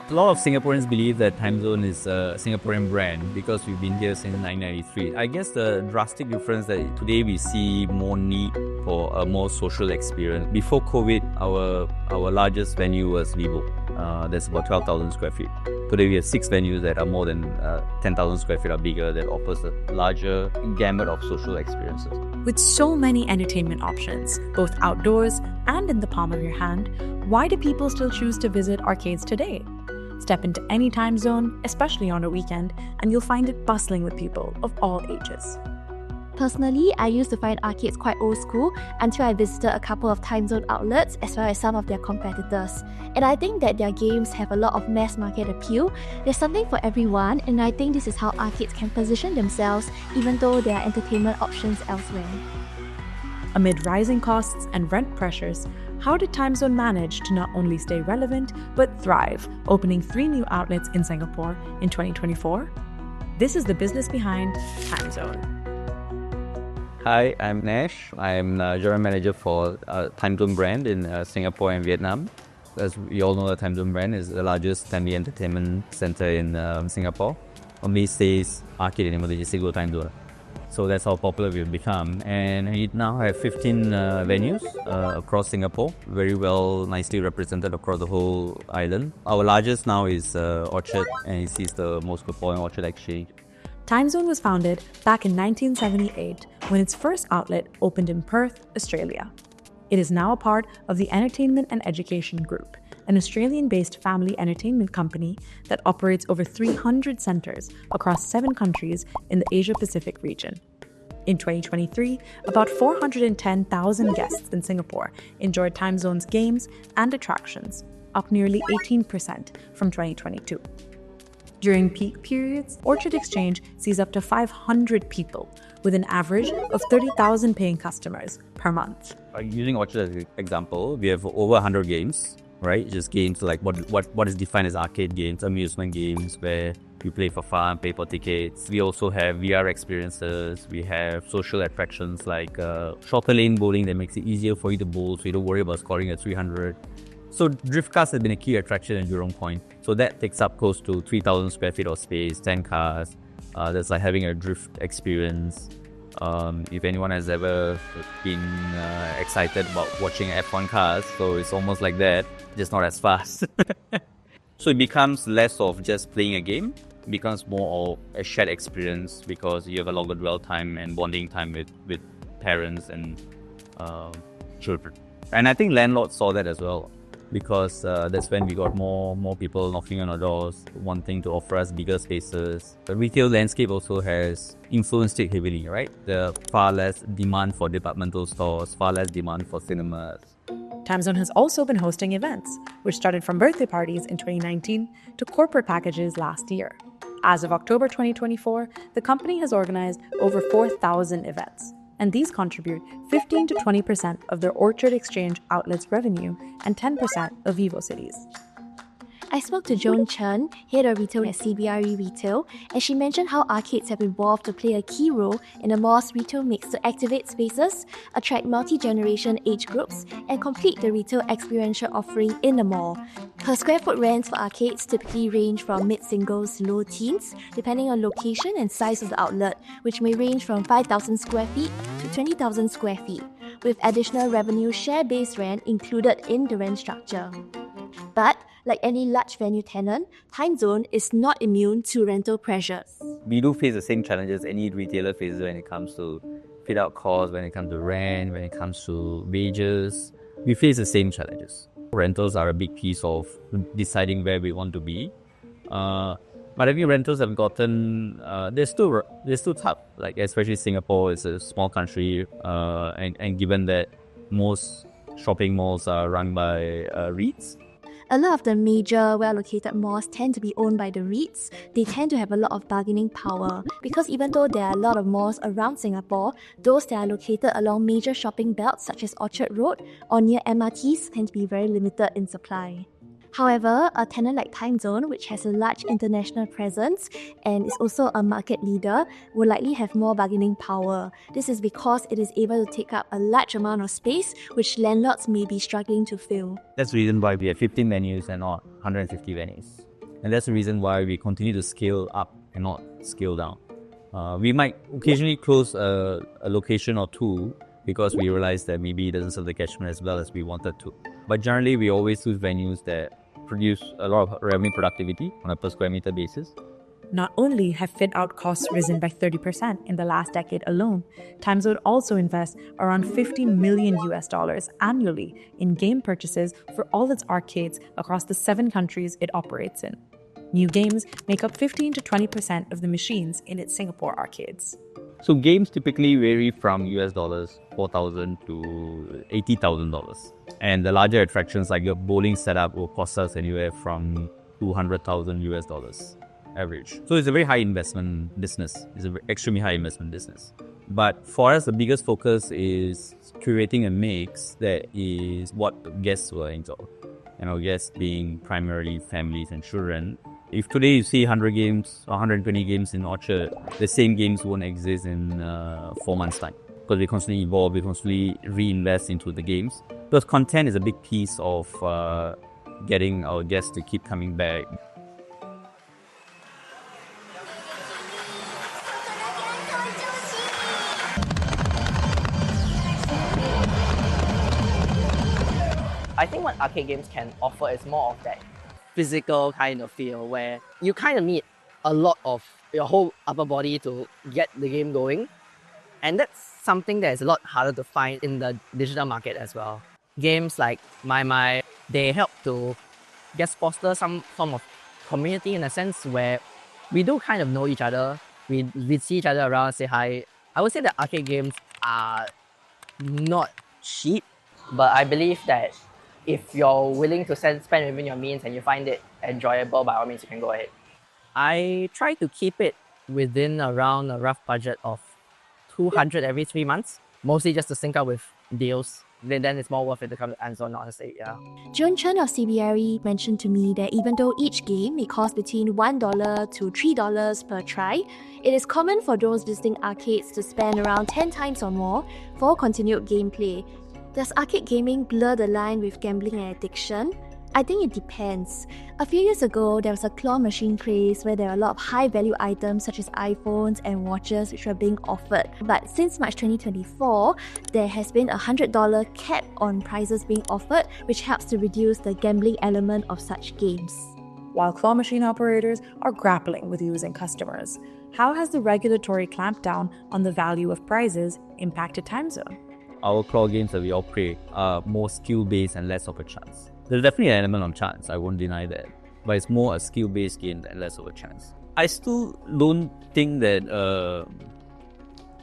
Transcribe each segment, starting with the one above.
A lot of Singaporeans believe that Timezone is a Singaporean brand because we've been here since 1993. I guess the drastic difference that today we see more need for a more social experience. Before COVID, our largest venue was Vivo. That's about 12,000 square feet. Today we have 6 venues that are more than 10,000 square feet or bigger that offers a larger gamut of social experiences. With so many entertainment options, both outdoors and in the palm of your hand, why do people still choose to visit arcades today? Step into any time zone, especially on a weekend, and you'll find it bustling with people of all ages. Personally, I used to find arcades quite old school until I visited a couple of Timezone outlets as well as some of their competitors. And I think that their games have a lot of mass market appeal. There's something for everyone, and I think this is how arcades can position themselves even though there are entertainment options elsewhere. Amid rising costs and rent pressures, how did Timezone manage to not only stay relevant but thrive, opening 3 new outlets in Singapore in 2024? This is the business behind Timezone. Hi, I'm Nash. I'm General Manager for Timezone brand in Singapore and Vietnam. As we all know, the Timezone brand is the largest family entertainment center in Singapore. On mainstays, arcade and emergency go Timezone. So that's how popular we've become. And we now have 15 venues across Singapore, very well, nicely represented across the whole island. Our largest now is Orchard, and it sees the most footfall in Orchard Exchange. Timezone was founded back in 1978 when its first outlet opened in Perth, Australia. It is now a part of the Entertainment and Education Group, an Australian-based family entertainment company that operates over 300 centres across 7 countries in the Asia-Pacific region. In 2023, about 410,000 guests in Singapore enjoyed Timezone's games and attractions, up nearly 18% from 2022. During peak periods, Orchard Exchange sees up to 500 people, with an average of 30,000 paying customers per month. Using Orchard as an example, we have over 100 games, right? Just games like what is defined as arcade games, amusement games, where you play for fun, pay for tickets. We also have VR experiences. We have social attractions like shorter lane bowling that makes it easier for you to bowl, so you don't worry about scoring at 300. So drift cars have been a key attraction at Jurong Point. So that takes up close to 3,000 square feet of space, 10 cars. That's like having a drift experience. If anyone has ever been excited about watching F1 cars, so it's almost like that, just not as fast. So it becomes less of just playing a game, it becomes more of a shared experience because you have a longer dwell time and bonding time with parents and children. And I think landlords saw that as well, because that's when we got more people knocking on our doors, wanting to offer us bigger spaces. The retail landscape also has influenced it heavily, right? There are far less demand for departmental stores, far less demand for cinemas. Timezone has also been hosting events, which started from birthday parties in 2019 to corporate packages last year. As of October 2024, the company has organized over 4,000 events, and these contribute 15 to 20% of their Orchard Exchange outlets revenue and 10% of Vivo Cities. I spoke to Joan Chen, head of retail at CBRE Retail, and she mentioned how arcades have evolved to play a key role in the mall's retail mix to activate spaces, attract multi-generation age groups, and complete the retail experiential offering in the mall. Per square foot rents for arcades typically range from mid-singles to low teens, depending on location and size of the outlet, which may range from 5,000 square feet to 20,000 square feet, with additional revenue share-based rent included in the rent structure. But like any large venue tenant, Timezone is not immune to rental pressures. We do face the same challenges any retailer faces when it comes to fit-out costs, when it comes to rent, when it comes to wages. We face the same challenges. Rentals are a big piece of deciding where we want to be. But I think rentals have gotten, they're still tough. Like especially Singapore is a small country, and given that most shopping malls are run by REITs. A lot of the major, well-located malls tend to be owned by the REITs. They tend to have a lot of bargaining power because even though there are a lot of malls around Singapore, those that are located along major shopping belts such as Orchard Road or near MRTs tend to be very limited in supply. However, a tenant like Timezone, which has a large international presence and is also a market leader, will likely have more bargaining power. This is because it is able to take up a large amount of space, which landlords may be struggling to fill. That's the reason why we have 15 venues and not 150 venues. And that's the reason why we continue to scale up and not scale down. We might occasionally close a location or two because we realize that maybe it doesn't serve the catchment as well as we wanted to. But generally, we always choose venues that produce a lot of revenue productivity on a per square meter basis. Not only have fit-out costs risen by 30% in the last decade alone, Timezone also invests around $50 million annually in game purchases for all its arcades across the 7 countries it operates in. New games make up 15 to 20% of the machines in its Singapore arcades. So games typically vary from $4,000 to $80,000. And the larger attractions like your bowling setup will cost us anywhere from $200,000 average. So it's a very high investment business. It's an extremely high investment business. But for us, the biggest focus is curating a mix that is what guests will enjoy. And our guests being primarily families and children. If today you see 100 games or 120 games in Orchard, the same games won't exist in 4 months' time. Because we constantly evolve, we constantly reinvest into the games. Because content is a big piece of getting our guests to keep coming back. I think what arcade games can offer is more of that physical kind of feel where you kind of need a lot of your whole upper body to get the game going. And that's something that is a lot harder to find in the digital market as well. Games like Maimai, they help to just foster some form of community in a sense where we do kind of know each other. We see each other around, say hi. I would say that arcade games are not cheap, but I believe that if you're willing to spend within your means and you find it enjoyable, by all means, you can go ahead. I try to keep it within around a rough budget of 200 every 3 months, mostly just to sync up with deals. Then it's more worth it to come to Timezone, honestly, yeah. John Chen of CBRE mentioned to me that even though each game may cost between $1 to $3 per try, it is common for those visiting arcades to spend around 10 times or more for continued gameplay. Does arcade gaming blur the line with gambling and addiction? I think it depends. A few years ago, there was a claw machine craze where there were a lot of high-value items such as iPhones and watches which were being offered. But since March 2024, there has been a $100 cap on prizes being offered, which helps to reduce the gambling element of such games. While claw machine operators are grappling with losing customers, how has the regulatory clampdown on the value of prizes impacted Timezone? Our claw games that we operate are more skill-based and less of a chance. There's definitely an element of chance, I won't deny that. But it's more a skill-based game than less of a chance. I still don't think that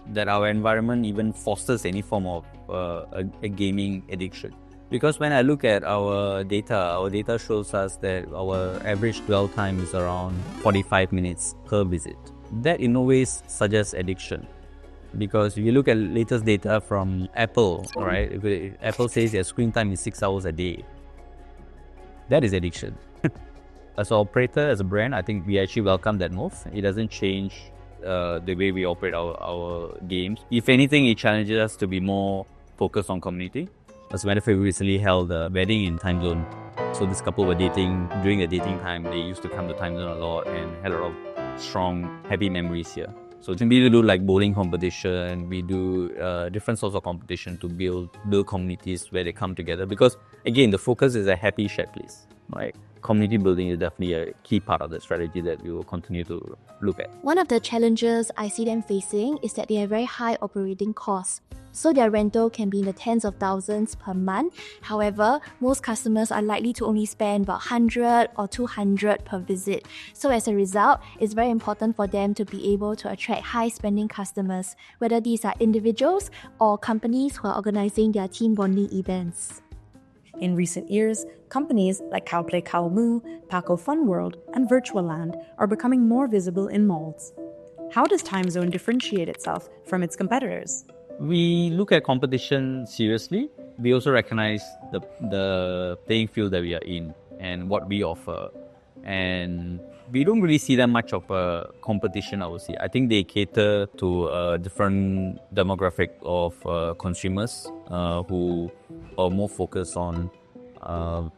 that our environment even fosters any form of a gaming addiction. Because when I look at our data shows us that our average dwell time is around 45 minutes per visit. That in no way suggests addiction. Because if you look at latest data from Apple, right? If Apple says their screen time is 6 hours a day. That is addiction. As an operator, as a brand, I think we actually welcome that move. It doesn't change the way we operate our games. If anything, it challenges us to be more focused on community. As a matter of fact, we recently held a wedding in Timezone. So this couple were dating. During the dating time, they used to come to Timezone a lot and had a lot of strong, happy memories here. So we do like bowling competition, we do different sorts of competition to build communities where they come together. Because again, the focus is a happy shared place, right? Community building is definitely a key part of the strategy that we will continue to look at. One of the challenges I see them facing is that they have very high operating costs. So their rental can be in the tens of thousands per month. However, most customers are likely to only spend about 100 or 200 per visit. So as a result, it's very important for them to be able to attract high-spending customers, whether these are individuals or companies who are organizing their team bonding events. In recent years, companies like Cowplay Cowmoo, Paco Fun World, and Virtual Land are becoming more visible in malls. How does Timezone differentiate itself from its competitors? We look at competition seriously. We also recognize the playing field that we are in. and what we offer. And we don't really see that much of a competition, I would say. I think they cater to a different demographic of consumers who are more focused on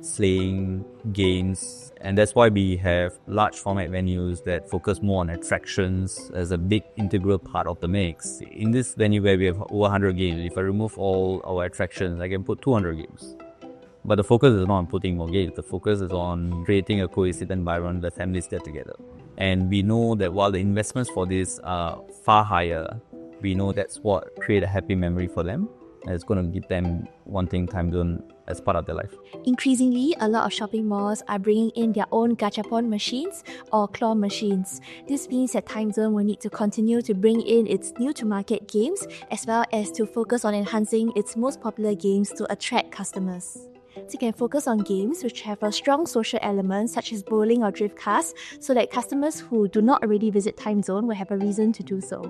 slaying games, and that's why we have large format venues that focus more on attractions as a big integral part of the mix. In this venue where we have over 100 games, if I remove all our attractions, I can put 200 games. But the focus is not on putting more games. The focus is on creating a cohesive environment where families get together. And we know that while the investments for this are far higher, we know that's what create a happy memory for them. And it's going to give them wanting Timezone as part of their life. Increasingly, a lot of shopping malls are bringing in their own gachapon machines or claw machines. This means that Timezone will need to continue to bring in its new-to-market games as well as to focus on enhancing its most popular games to attract customers. They can focus on games which have a strong social element such as bowling or drift cars so that customers who do not already visit Timezone will have a reason to do so.